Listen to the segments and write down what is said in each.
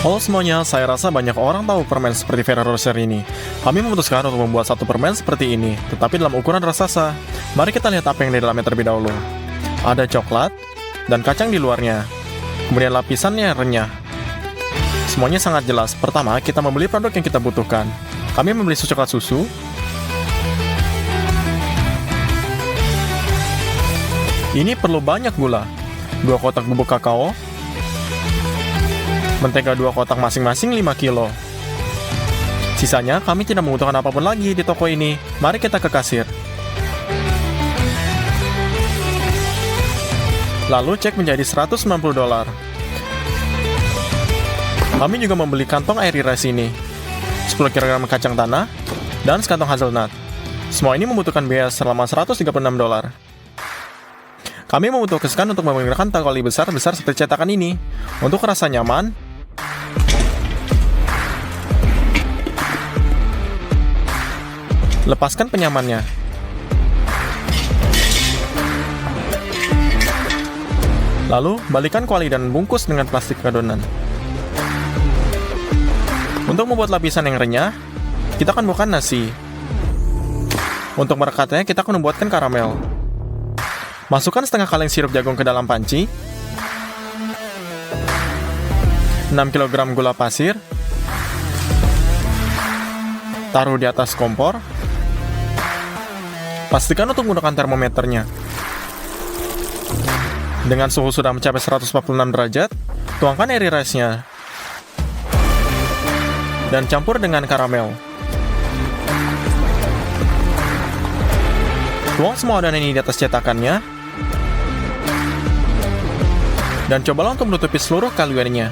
Halo semuanya, saya rasa banyak orang tahu permen seperti Ferrero Rocher ini. Kami memutuskan untuk membuat satu permen seperti ini, tetapi dalam ukuran raksasa. Mari kita lihat apa yang di dalamnya terlebih dahulu. Ada coklat dan kacang di luarnya. Kemudian lapisannya renyah. Semuanya sangat jelas. Pertama, kita membeli produk yang kita butuhkan. Kami membeli coklat susu, ini perlu banyak gula, 2 kotak bubuk kakao, mentega 2 kotak masing-masing 5 kilo. Sisanya kami tidak membutuhkan apapun lagi di toko ini. Mari kita ke kasir. Lalu cek menjadi $190. Kami juga membeli kantong airy rice ini, 10 kg kacang tanah, dan sekantong hazelnut. Semua ini membutuhkan biaya selama $136. Kami memutuskan untuk menggunakan tali besar-besar seperti cetakan ini. Untuk rasa nyaman, lepaskan penyamannya. Lalu, balikan kuali dan bungkus dengan plastik adonan. Untuk membuat lapisan yang renyah, kita akan bukan nasi. Untuk merekatnya, kita akan membuatkan karamel. Masukkan setengah kaleng sirup jagung ke dalam panci, 6 kg gula pasir, taruh di atas kompor. Pastikan untuk menggunakan termometernya. Dengan suhu sudah mencapai 146 derajat, tuangkan airy rice-nya dan campur dengan karamel. Tuang semua adonan ini di atas cetakannya dan cobalah untuk menutupi seluruh kaliannya.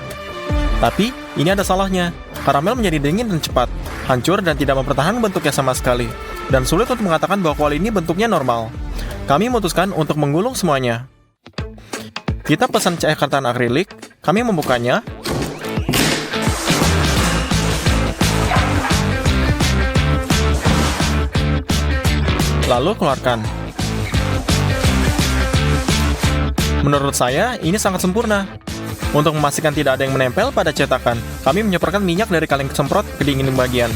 Tapi, ini ada salahnya. Karamel menjadi dingin dan cepat, hancur dan tidak mempertahankan bentuknya sama sekali, dan sulit untuk mengatakan bahwa kuali ini bentuknya normal. Kami memutuskan untuk menggulung semuanya. Kita pesan cair tartan akrilik, kami membukanya, lalu keluarkan. Menurut saya, ini sangat sempurna. Untuk memastikan tidak ada yang menempel pada cetakan, kami menyemprotkan minyak dari kaleng semprot ke dinding bagian.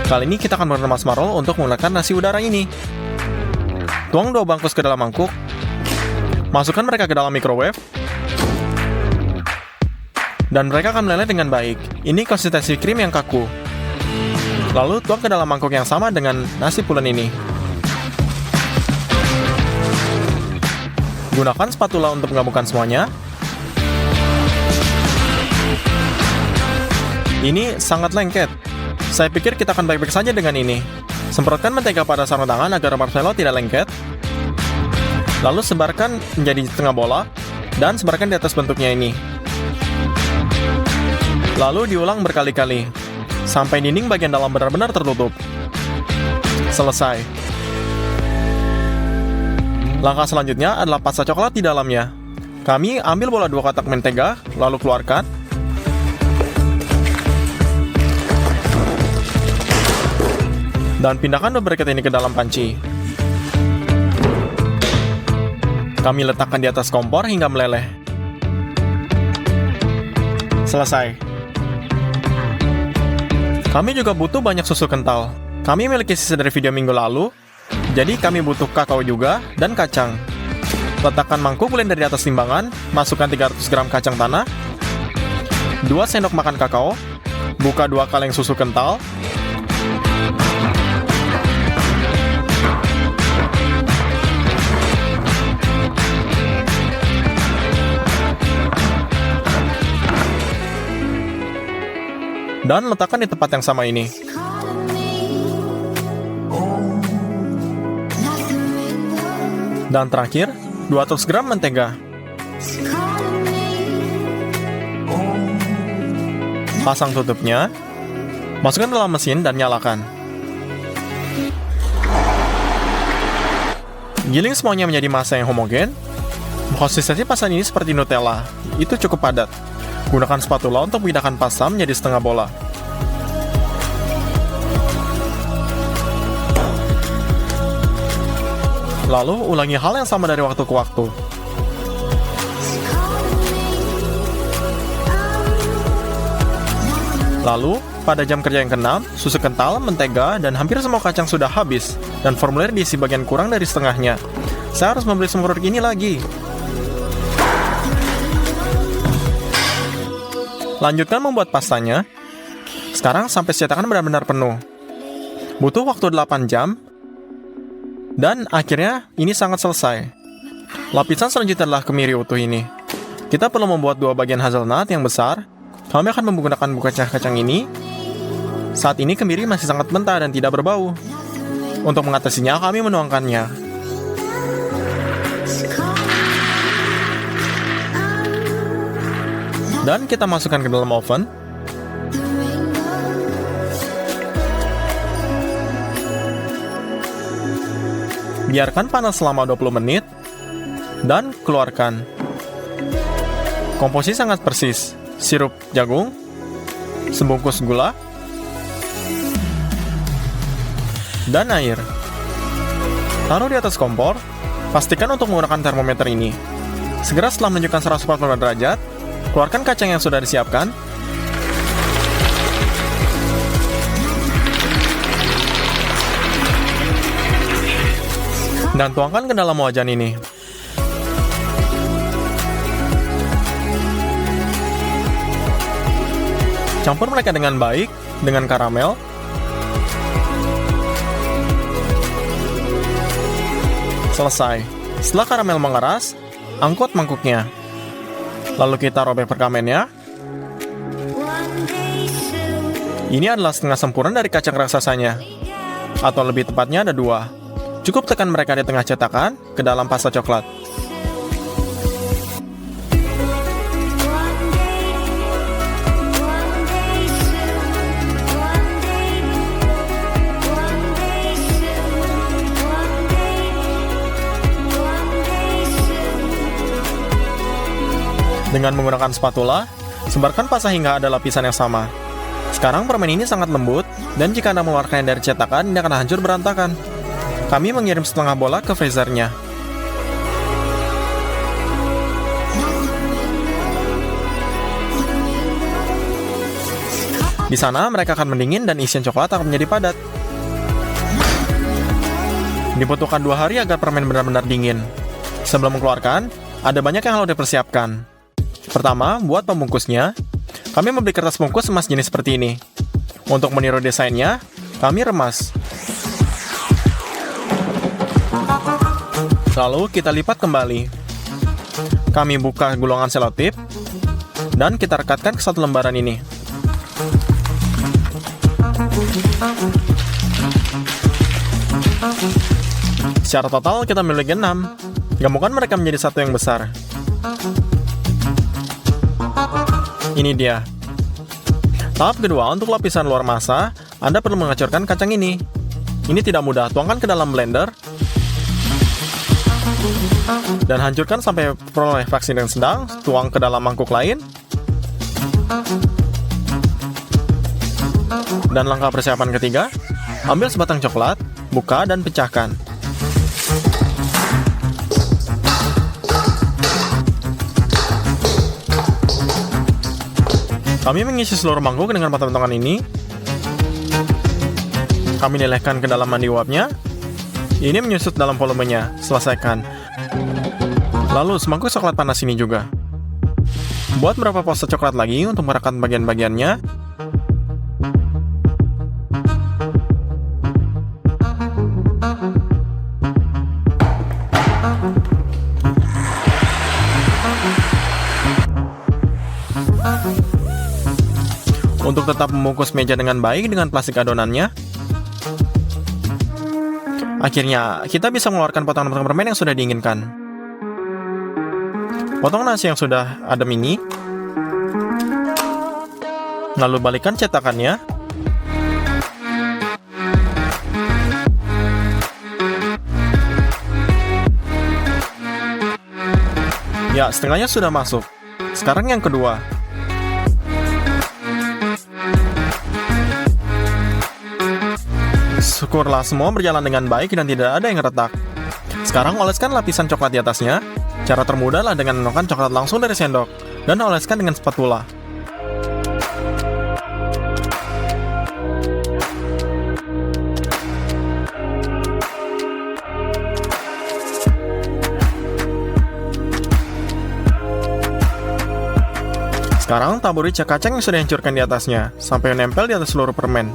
Kali ini kita akan menggunakan marshmallow untuk menggunakan nasi udara ini. Tuang 2 bungkus ke dalam mangkuk. Masukkan mereka ke dalam microwave. Dan mereka akan meleleh dengan baik. Ini konsistensi krim yang kaku. Lalu tuang ke dalam mangkuk yang sama dengan nasi pulen ini. Gunakan spatula untuk menggabungkan semuanya. Ini sangat lengket. Saya pikir kita akan baik-baik saja dengan ini. Semprotkan mentega pada sarung tangan agar marshmallow tidak lengket. Lalu sebarkan menjadi setengah bola dan sebarkan di atas bentuknya ini. Lalu diulang berkali-kali sampai dinding bagian dalam benar-benar tertutup. Selesai. Langkah selanjutnya adalah pasta coklat di dalamnya. Kami ambil bola 2 kotak mentega, lalu keluarkan. Dan pindahkan 2 bracket ini ke dalam panci. Kami letakkan di atas kompor hingga meleleh. Selesai. Kami juga butuh banyak susu kental. Kami memiliki sisa dari video minggu lalu, jadi kami butuh kakao juga dan kacang. Letakkan mangkuk blender di atas timbangan, masukkan 300 gram kacang tanah, 2 sendok makan kakao, buka 2 kaleng susu kental, dan letakkan di tempat yang sama ini. Dan terakhir, 200 gram mentega. Pasang tutupnya, masukkan dalam mesin dan nyalakan. Giling semuanya menjadi massa yang homogen. Konsistensi pasta ini seperti Nutella, itu cukup padat. Gunakan spatula untuk memindahkan pasta menjadi setengah bola. Lalu, ulangi hal yang sama dari waktu ke waktu. Lalu, pada jam kerja yang ke-6, susu kental, mentega, dan hampir semua kacang sudah habis, dan formulir diisi bagian kurang dari setengahnya. Saya harus membeli semua produk ini lagi. Lanjutkan membuat pastanya. Sekarang sampai cetakan benar-benar penuh. Butuh waktu 8 jam, dan akhirnya ini sangat selesai. Lapisan selanjutnya adalah kemiri utuh ini. Kita perlu membuat 2 bagian hazelnut yang besar. Kami akan menggunakan buku kacang ini. Saat ini kemiri masih sangat mentah dan tidak berbau. Untuk mengatasinya, kami menuangkannya. Dan kita masukkan ke dalam oven. Biarkan panas selama 20 menit. Dan keluarkan. Komposisi sangat persis. Sirup jagung, sebungkus gula, dan air. Taruh di atas kompor. Pastikan untuk menggunakan termometer ini. Segera setelah menunjukkan 145 derajat, keluarkan kacang yang sudah disiapkan. Dan tuangkan ke dalam wajan ini. Campur mereka dengan baik, dengan karamel. Selesai. Setelah karamel mengeras, angkut mangkuknya. Lalu kita robek perkamennya. Ini adalah setengah sempurna dari kacang raksasanya. Atau lebih tepatnya ada 2. Cukup tekan mereka di tengah cetakan ke dalam pasta coklat. Dengan menggunakan spatula, sebarkan pasta hingga ada lapisan yang sama. Sekarang permen ini sangat lembut, dan jika Anda mengeluarkannya dari cetakan, ini akan hancur berantakan. Kami mengirim setengah bola ke freezernya. Di sana, mereka akan mendingin dan isian coklat akan menjadi padat. Dibutuhkan 2 hari agar permen benar-benar dingin. Sebelum mengeluarkan, ada banyak yang harus dipersiapkan. Pertama, buat pembungkusnya. Kami membeli kertas bungkus emas jenis seperti ini. Untuk meniru desainnya, kami remas. Lalu kita lipat kembali. Kami buka gulungan selotip, dan kita rekatkan ke satu lembaran ini. Secara total kita memiliki 6. Gabungkan mereka menjadi satu yang besar. Ini dia. Tahap kedua, untuk lapisan luar masa, Anda perlu menghancurkan kacang ini. Ini tidak mudah, tuangkan ke dalam blender. Dan hancurkan sampai peroleh fraksi yang sedang, tuang ke dalam mangkuk lain. Dan langkah persiapan ketiga, ambil sebatang coklat, buka dan pecahkan. Kami mengisi seluruh mangkuk dengan potongan ini. Kami lelehkan ke dalam mandi uapnya. Ini menyusut dalam volumenya. Selesaikan. Lalu semangkuk coklat panas ini juga. Buat beberapa pasta coklat lagi untuk merekat bagian-bagiannya. Untuk tetap membungkus meja dengan baik dengan plastik adonannya. Akhirnya, kita bisa mengeluarkan potongan-potongan permen yang sudah diinginkan. Potong nasi yang sudah adem ini. Lalu balikkan cetakannya. Ya, setengahnya sudah masuk. Sekarang yang kedua. Syukurlah semua berjalan dengan baik dan tidak ada yang retak. Sekarang oleskan lapisan coklat di atasnya. Cara termudah adalah dengan menuangkan coklat langsung dari sendok dan oleskan dengan spatula. Sekarang taburi cat kacang yang sudah dihancurkan di atasnya, sampai menempel di atas seluruh permen.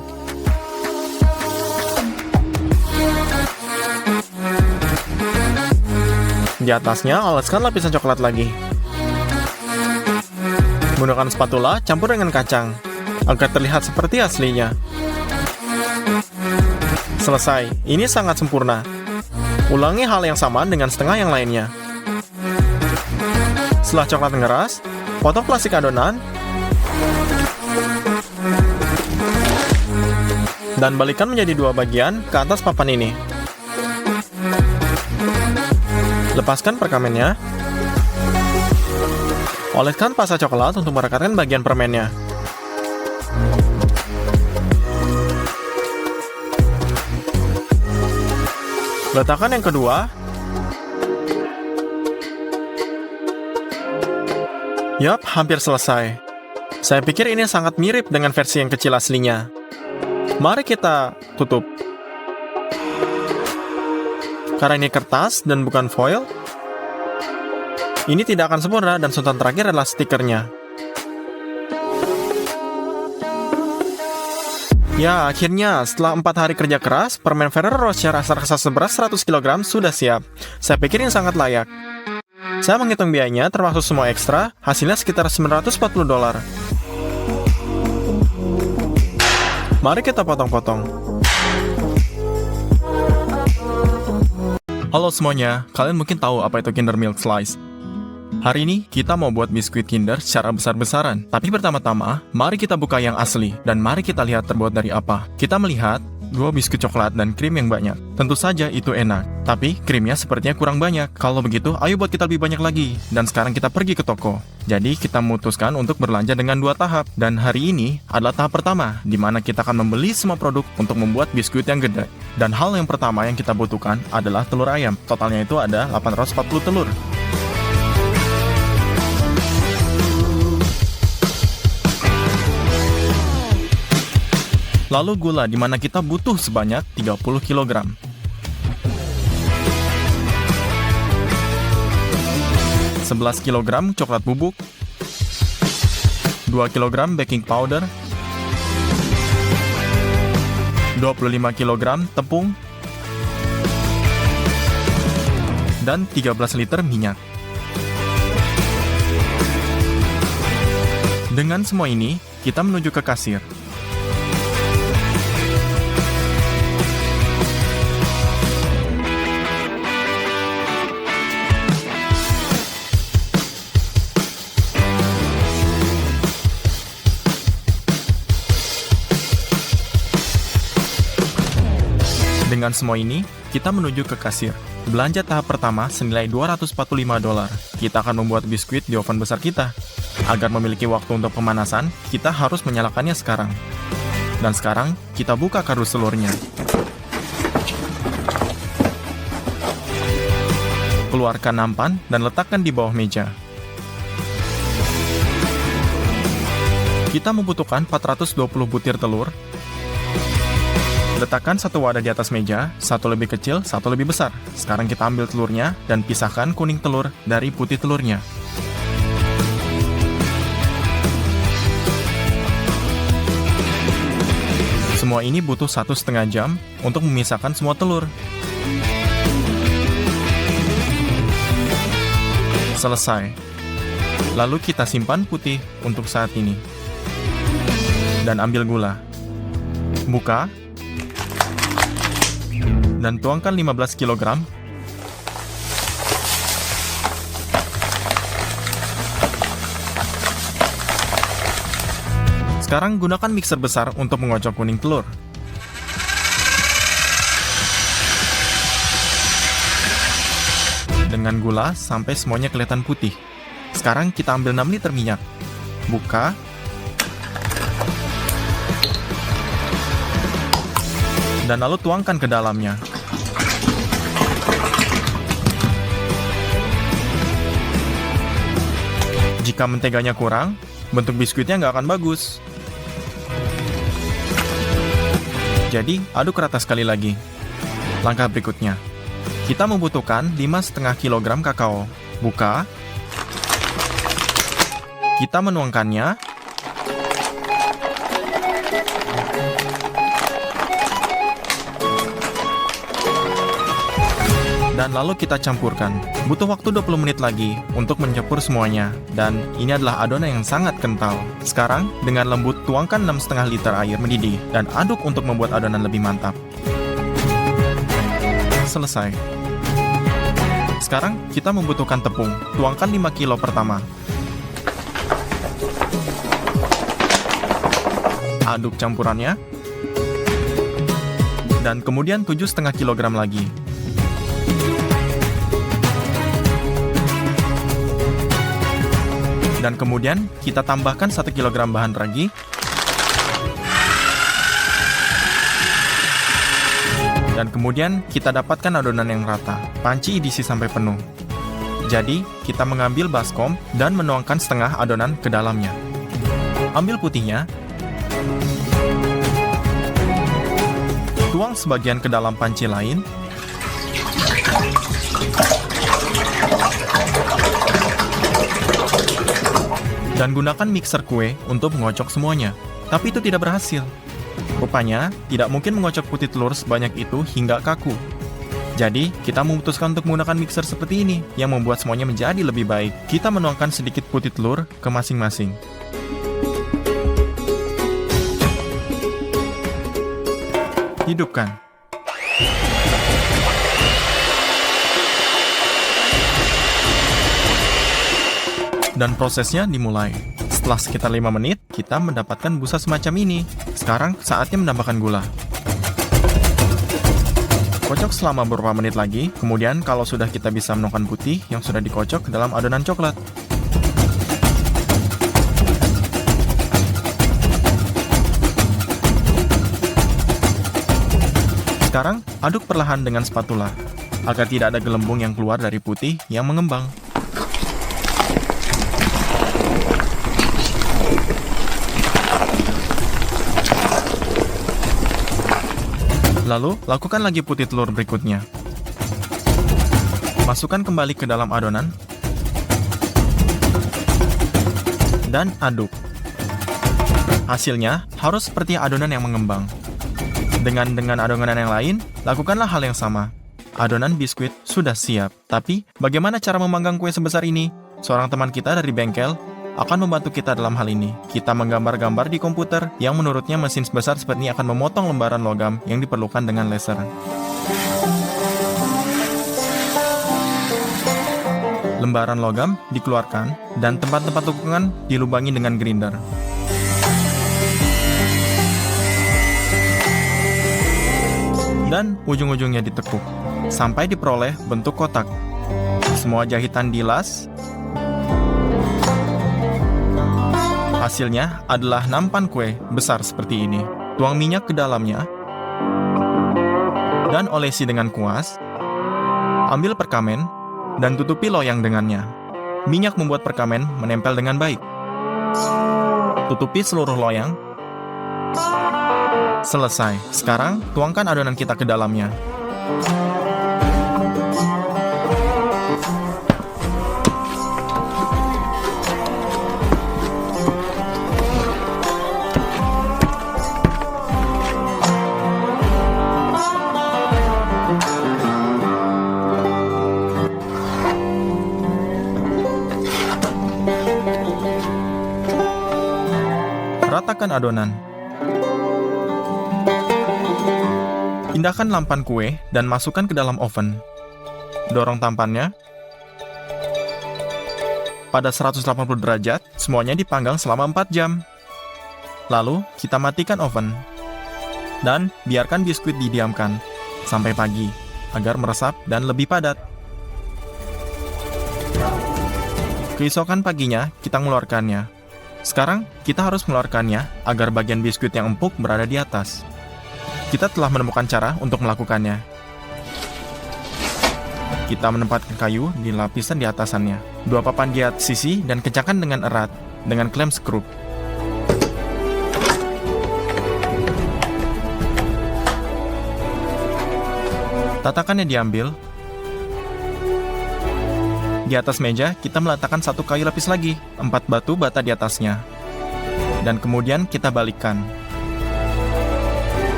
Di atasnya, oleskan lapisan coklat lagi. Menggunakan spatula, campur dengan kacang, agar terlihat seperti aslinya. Selesai, ini sangat sempurna. Ulangi hal yang sama dengan setengah yang lainnya. Setelah coklat mengeras, potong plastik adonan dan balikan menjadi dua bagian ke atas papan ini. Lepaskan perkamennya. Oleskan pasta coklat untuk merekatkan bagian permennya. Letakkan yang kedua. Yap, hampir selesai. Saya pikir ini sangat mirip dengan versi yang kecil aslinya. Mari kita tutup. Karena ini kertas dan bukan foil, ini tidak akan sempurna dan sultan terakhir adalah stikernya. Ya, akhirnya setelah 4 hari kerja keras, permen Ferrero Rocher rasa seberat 100 kg sudah siap. Saya pikir ini sangat layak. Saya menghitung biayanya termasuk semua ekstra, hasilnya sekitar $940. Mari kita potong-potong. Halo semuanya, kalian mungkin tahu apa itu Kinder Milk Slice. Hari ini kita mau buat biskuit Kinder secara besar-besaran. Tapi pertama-tama, mari kita buka yang asli dan mari kita lihat terbuat dari apa. Kita melihat 2 biskuit coklat dan krim yang banyak. Tentu saja itu enak, tapi krimnya sepertinya kurang banyak. Kalau begitu, ayo buat kita lebih banyak lagi. Dan sekarang kita pergi ke toko. Jadi kita memutuskan untuk berlanja dengan 2 tahap. Dan hari ini adalah tahap pertama, di mana kita akan membeli semua produk untuk membuat biskuit yang gede. Dan hal yang pertama yang kita butuhkan adalah telur ayam. Totalnya itu ada 840 telur. Lalu gula, di mana kita butuh sebanyak 30 kg. Sebelas kg coklat bubuk, 2 kg baking powder, 25 kg tepung, dan 13 liter minyak. Dengan semua ini, kita menuju ke kasir. Dengan semua ini, kita menuju ke kasir. Belanja tahap pertama senilai $245. Kita akan membuat biskuit di oven besar kita. Agar memiliki waktu untuk pemanasan, kita harus menyalakannya sekarang. Dan sekarang, kita buka kardus telurnya. Keluarkan nampan dan letakkan di bawah meja. Kita membutuhkan 420 butir telur. Letakkan satu wadah di atas meja, satu lebih kecil, satu lebih besar. Sekarang kita ambil telurnya dan pisahkan kuning telur dari putih telurnya. Semua ini butuh 1,5 jam untuk memisahkan semua telur. Selesai. Lalu kita simpan putih untuk saat ini. Dan ambil gula. Buka. Dan tuangkan 15 kg. Sekarang gunakan mixer besar untuk mengocok kuning telur. Dengan gula sampai semuanya kelihatan putih. Sekarang kita ambil 6 liter minyak. Buka. Dan lalu tuangkan ke dalamnya. Jika menteganya kurang, bentuk biskuitnya nggak akan bagus. Jadi, aduk rata sekali lagi. Langkah berikutnya, kita membutuhkan 5,5 kg kakao. Buka. Kita menuangkannya. Dan lalu kita campurkan. Butuh waktu 20 menit lagi untuk mencampur semuanya. Dan ini adalah adonan yang sangat kental. Sekarang, dengan lembut tuangkan 6,5 liter air mendidih dan aduk untuk membuat adonan lebih mantap. Selesai. Sekarang, kita membutuhkan tepung. Tuangkan 5 kilo pertama. Aduk campurannya. Dan kemudian 7,5 kg lagi. Dan kemudian kita tambahkan 1 kg bahan ragi. Dan kemudian kita dapatkan adonan yang rata. Panci diisi sampai penuh. Jadi, kita mengambil baskom dan menuangkan setengah adonan ke dalamnya. Ambil putihnya. Tuang sebagian ke dalam panci lain. Dan gunakan mixer kue untuk mengocok semuanya. Tapi itu tidak berhasil. Rupanya, tidak mungkin mengocok putih telur sebanyak itu hingga kaku. Jadi, kita memutuskan untuk menggunakan mixer seperti ini, yang membuat semuanya menjadi lebih baik. Kita menuangkan sedikit putih telur ke masing-masing. Hidupkan. Dan prosesnya dimulai. Setelah sekitar 5 menit, kita mendapatkan busa semacam ini. Sekarang saatnya menambahkan gula. Kocok selama beberapa menit lagi, kemudian kalau sudah kita bisa menuangkan putih yang sudah dikocok ke dalam adonan coklat. Sekarang, aduk perlahan dengan spatula, agar tidak ada gelembung yang keluar dari putih yang mengembang. Lalu, lakukan lagi putih telur berikutnya. Masukkan kembali ke dalam adonan. Dan aduk. Hasilnya harus seperti adonan yang mengembang. Dengan adonan yang lain, lakukanlah hal yang sama. Adonan biskuit sudah siap. Tapi, bagaimana cara memanggang kue sebesar ini? Seorang teman kita dari bengkel akan membantu kita dalam hal ini. Kita menggambar-gambar di komputer yang menurutnya mesin sebesar seperti ini akan memotong lembaran logam yang diperlukan dengan laser. Lembaran logam dikeluarkan dan tempat-tempat tukungan dilubangi dengan grinder. Dan ujung-ujungnya ditekuk sampai diperoleh bentuk kotak. Semua jahitan dilas. Hasilnya adalah nampan kue besar seperti ini. Tuang minyak ke dalamnya. Dan olesi dengan kuas. Ambil perkamen dan tutupi loyang dengannya. Minyak membuat perkamen menempel dengan baik. Tutupi seluruh loyang. Selesai. Sekarang tuangkan adonan kita ke dalamnya. Ratakan adonan. Pindahkan lampan kue dan masukkan ke dalam oven. Dorong tampannya. Pada 180 derajat, semuanya dipanggang selama 4 jam. Lalu, kita matikan oven. Dan biarkan biskuit didiamkan sampai pagi, agar meresap dan lebih padat. Keesokan paginya, kita mengeluarkannya. Sekarang, kita harus mengeluarkannya agar bagian biskuit yang empuk berada di atas. Kita telah menemukan cara untuk melakukannya. Kita menempatkan kayu di lapisan di atasannya. 2 papan di atas sisi dan kencangkan dengan erat dengan klem skrup. Tatakannya diambil. Di atas meja, kita meletakkan satu kayu lapis lagi, 4 batu bata di atasnya. Dan kemudian kita balikkan.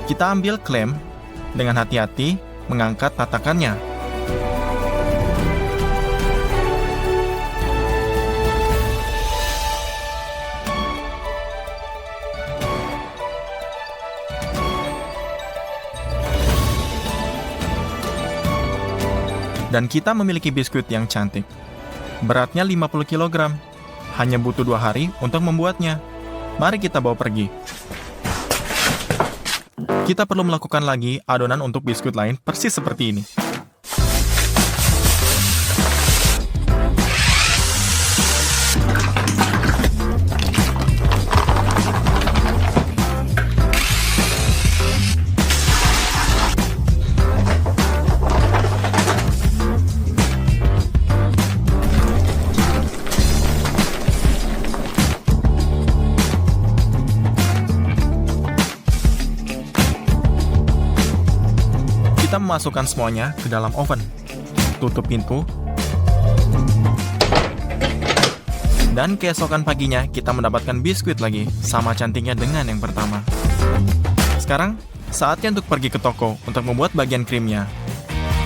Kita ambil klem, dengan hati-hati mengangkat tatakannya. Dan kita memiliki biskuit yang cantik. Beratnya 50 kg. Hanya butuh 2 hari untuk membuatnya. Mari kita bawa pergi. Kita perlu melakukan lagi adonan untuk biskuit lain persis seperti ini. Kita memasukkan semuanya ke dalam oven. Tutup pintu. Dan keesokan paginya kita mendapatkan biskuit lagi, sama cantiknya dengan yang pertama. Sekarang, saatnya untuk pergi ke toko untuk membuat bagian krimnya.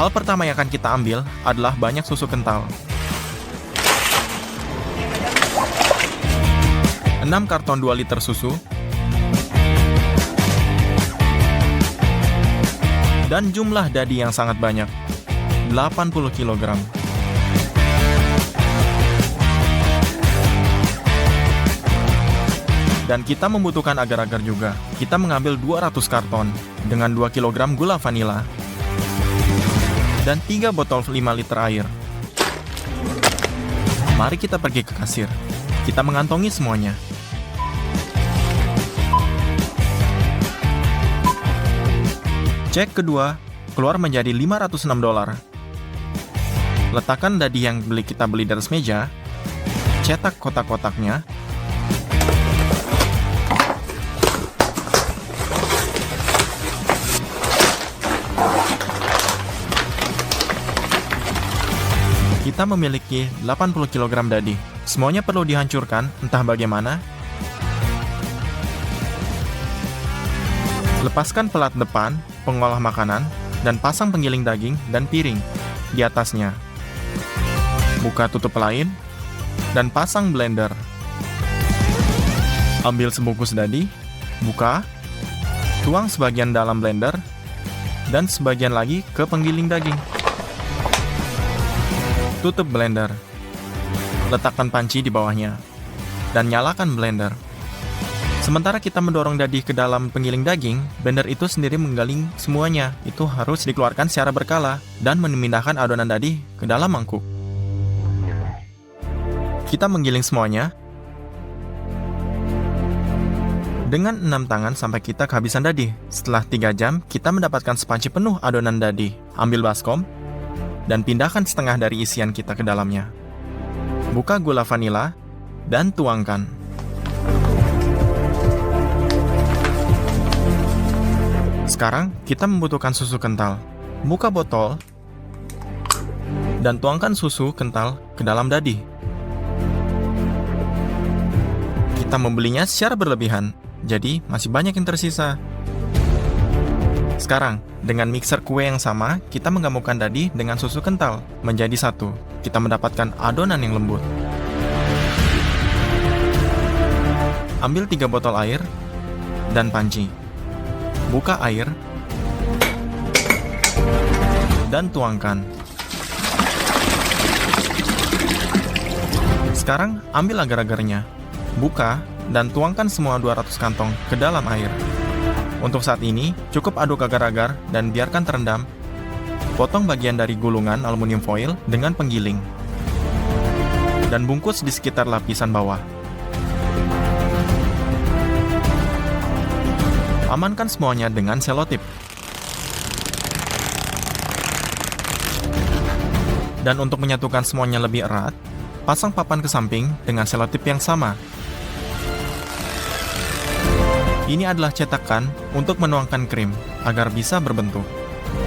Hal pertama yang akan kita ambil adalah banyak susu kental. 6 karton 2 liter susu. Dan jumlah dadi yang sangat banyak, 80 kg. Dan kita membutuhkan agar-agar juga. Kita mengambil 200 karton dengan 2 kg gula vanila dan 3 botol 5 liter air. Mari kita pergi ke kasir. Kita mengantongi semuanya. Cek kedua, keluar menjadi $506. Letakkan dadi yang kita beli di atas meja, cetak kotak-kotaknya, kita memiliki 80 kg dadi. Semuanya perlu dihancurkan, entah bagaimana. Lepaskan pelat depan, pengolah makanan, dan pasang penggiling daging dan piring di atasnya. Buka tutup lain, dan pasang blender. Ambil sebungkus dadi, buka, tuang sebagian dalam blender, dan sebagian lagi ke penggiling daging. Tutup blender. Letakkan panci di bawahnya, dan nyalakan blender. Sementara kita mendorong dadi ke dalam penggiling daging, blender itu sendiri menggiling semuanya. Itu harus dikeluarkan secara berkala dan memindahkan adonan dadi ke dalam mangkuk. Kita menggiling semuanya dengan 6 tangan sampai kita kehabisan dadi. Setelah 3 jam, kita mendapatkan sepanci penuh adonan dadi. Ambil baskom dan pindahkan setengah dari isian kita ke dalamnya. Buka gula vanila dan tuangkan. Sekarang, kita membutuhkan susu kental. Buka botol dan tuangkan susu kental ke dalam dadi. Kita membelinya secara berlebihan, jadi masih banyak yang tersisa. Sekarang, dengan mixer kue yang sama, kita menggabungkan dadi dengan susu kental menjadi satu. Kita mendapatkan adonan yang lembut. Ambil 3 botol air dan panci. Buka air dan tuangkan. Sekarang ambil agar-agarnya. Buka dan tuangkan semua 200 kantong ke dalam air. Untuk saat ini, cukup aduk agar-agar dan biarkan terendam. Potong bagian dari gulungan aluminium foil dengan penggiling. Dan bungkus di sekitar lapisan bawah. Amankan semuanya dengan selotip. Dan untuk menyatukan semuanya lebih erat, pasang papan ke samping dengan selotip yang sama. Ini adalah cetakan untuk menuangkan krim agar bisa berbentuk.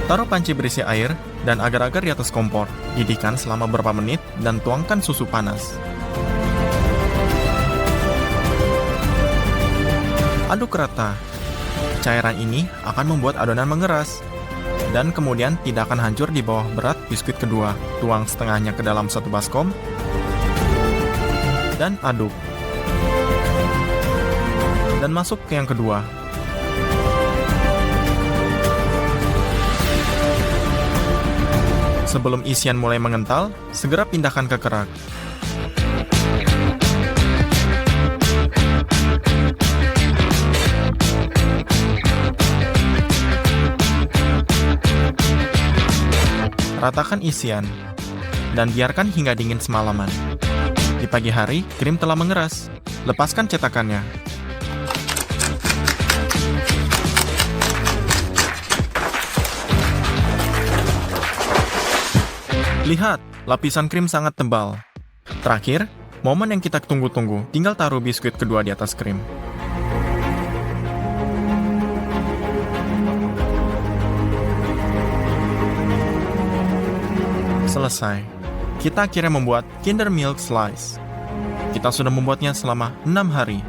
Taruh panci berisi air dan agar-agar di atas kompor. Didihkan selama beberapa menit dan tuangkan susu panas. Aduk rata. Cairan ini akan membuat adonan mengeras dan kemudian tidak akan hancur di bawah berat biskuit kedua. Tuang setengahnya ke dalam satu baskom dan aduk. Dan masuk ke yang kedua. Sebelum isian mulai mengental, segera pindahkan ke kerak. Ratakan isian, dan biarkan hingga dingin semalaman. Di pagi hari, krim telah mengeras. Lepaskan cetakannya. Lihat, lapisan krim sangat tebal. Terakhir, momen yang kita tunggu-tunggu, tinggal taruh biskuit kedua di atas krim. Selesai. Kita akhirnya membuat Kinder Milk Slice. Kita sudah membuatnya selama 6 hari.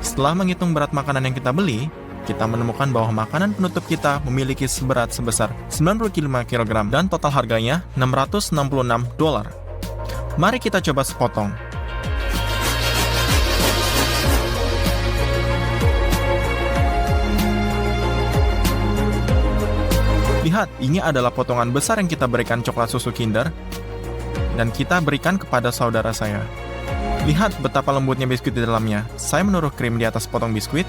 Setelah menghitung berat makanan yang kita beli, kita menemukan bahwa makanan penutup kita memiliki berat sebesar 95 kg dan total harganya $666. Mari kita coba sepotong. Lihat, ini adalah potongan besar yang kita berikan coklat susu Kinder dan kita berikan kepada saudara saya. Lihat betapa lembutnya biskuit di dalamnya. Saya menaruh krim di atas potong biskuit